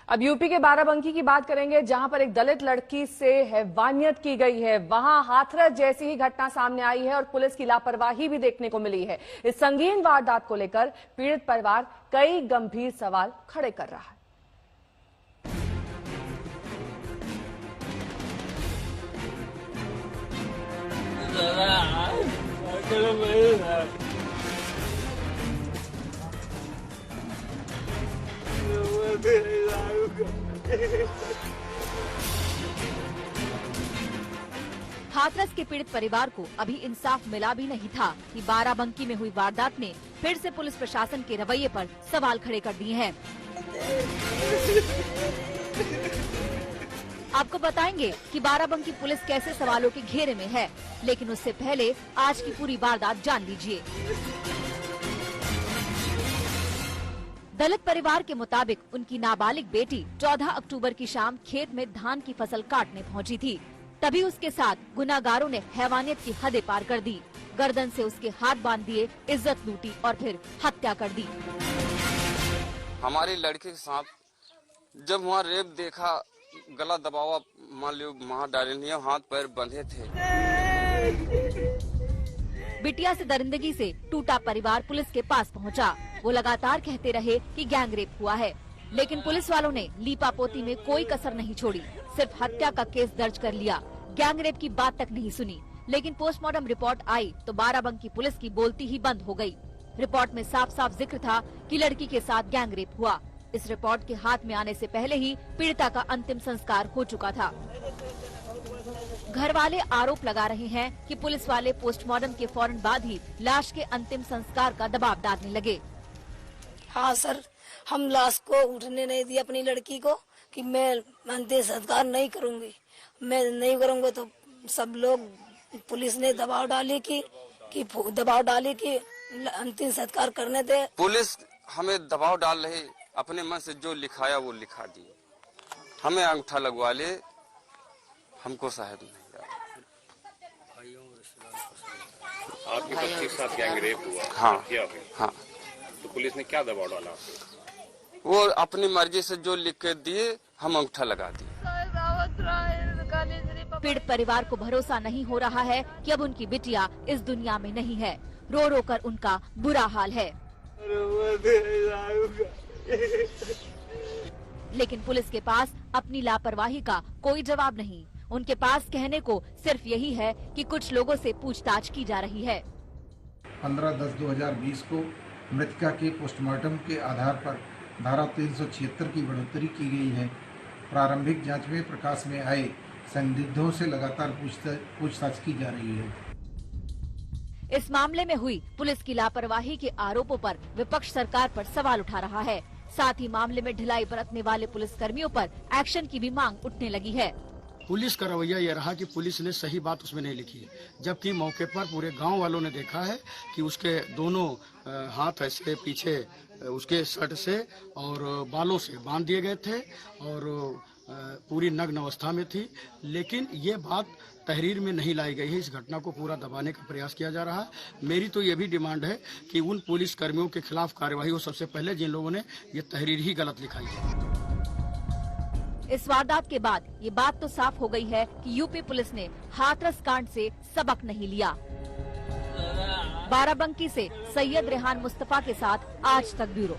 अब यूपी के बाराबंकी की बात करेंगे, जहां पर एक दलित लड़की से हैवानियत की गई है। वहां हाथरस जैसी ही घटना सामने आई है और पुलिस की लापरवाही भी देखने को मिली है। इस संगीन वारदात को लेकर पीड़ित परिवार कई गंभीर सवाल खड़े कर रहा है। हाथरस के पीड़ित परिवार को अभी इंसाफ मिला भी नहीं था कि बाराबंकी में हुई वारदात ने फिर से पुलिस प्रशासन के रवैये पर सवाल खड़े कर दिए हैं। आपको बताएंगे कि बाराबंकी पुलिस कैसे सवालों के घेरे में है, लेकिन उससे पहले आज की पूरी वारदात जान लीजिए। दलित परिवार के मुताबिक उनकी नाबालिग बेटी 14 अक्टूबर की शाम खेत में धान की फसल काटने पहुंची थी। तभी उसके साथ गुनाहगारों ने हैवानियत की हदें पार कर दी। गर्दन से उसके हाथ बांध दिए, इज्जत लूटी और फिर हत्या कर दी। हमारी लड़की के साथ जब वहाँ रेप देखा, गला दबावा, मान लो वहाँ डायरिया, हाथ पैर बंधे थे। बिटिया से दरिंदगी से टूटा परिवार पुलिस के पास पहुंचा। वो लगातार कहते रहे कि गैंगरेप हुआ है, लेकिन पुलिस वालों ने लीपापोती में कोई कसर नहीं छोड़ी। सिर्फ हत्या का केस दर्ज कर लिया, गैंगरेप की बात तक नहीं सुनी। लेकिन पोस्टमार्टम रिपोर्ट आई तो बाराबंकी पुलिस की बोलती ही बंद हो गई। रिपोर्ट में साफ साफ जिक्र था कि लड़की के साथ गैंगरेप हुआ। इस रिपोर्ट के हाथ में आने से पहले ही पीड़िता का अंतिम संस्कार हो चुका था। घर वाले आरोप लगा रहे हैं कि पुलिस वाले पोस्टमार्टम के फौरन बाद ही लाश के अंतिम संस्कार का दबाव डालने लगे। हाँ सर, हम लाश को उठने नहीं दी अपनी लड़की को कि मैं अंतिम संस्कार नहीं करूंगी। मैं नहीं करूंगा तो सब लोग, पुलिस ने दबाव डाली कि अंतिम संस्कार करने दे। पुलिस हमें दबाव डाल रही, अपने मन से जो लिखाया वो लिखा दी। हमें अंगूठा लगवा ले, हमको साहब नहीं। आपके बच्चे के साथ गैंगरेप हुआ? हाँ, हाँ। तो पुलिस ने क्या दबाव डाला? वो अपनी मर्जी से जो लिख के दिए, हम अंगूठा लगा दिए। पीड़ित परिवार को भरोसा नहीं हो रहा है कि अब उनकी बिटिया इस दुनिया में नहीं है। रो रो कर उनका बुरा हाल है। लेकिन पुलिस के पास अपनी लापरवाही का कोई जवाब नहीं। उनके पास कहने को सिर्फ यही है कि कुछ लोगों से पूछताछ की जा रही है। 15/10/2020 को मृतका के पोस्टमार्टम के आधार पर धारा 376 की बढ़ोतरी की गई है। प्रारंभिक जांच में प्रकाश में आए संदिग्धों से लगातार पूछताछ की जा रही है। इस मामले में हुई पुलिस की लापरवाही के आरोपों पर विपक्ष सरकार पर सवाल उठा रहा है। साथ ही मामले में ढिलाई बरतने वाले पुलिस कर्मियों पर एक्शन की भी मांग उठने लगी है। पुलिस का रवैया यह रहा कि पुलिस ने सही बात उसमें नहीं लिखी है, जबकि मौके पर पूरे गांव वालों ने देखा है कि उसके दोनों हाथ ऐसे पीछे उसके शर्ट से और बालों से बांध दिए गए थे और पूरी नग्न अवस्था में थी। लेकिन ये बात तहरीर में नहीं लाई गई है। इस घटना को पूरा दबाने का प्रयास किया जा रहा है। मेरी तो ये भी डिमांड है कि उन पुलिस कर्मियों के खिलाफ कार्रवाई हो, सबसे पहले जिन लोगों ने ये तहरीर ही गलत लिखाई है। इस वारदात के बाद ये बात तो साफ हो गई है कि यूपी पुलिस ने हाथरस कांड से सबक नहीं लिया। बाराबंकी से सैयद रेहान मुस्तफा के साथ आज तक ब्यूरो।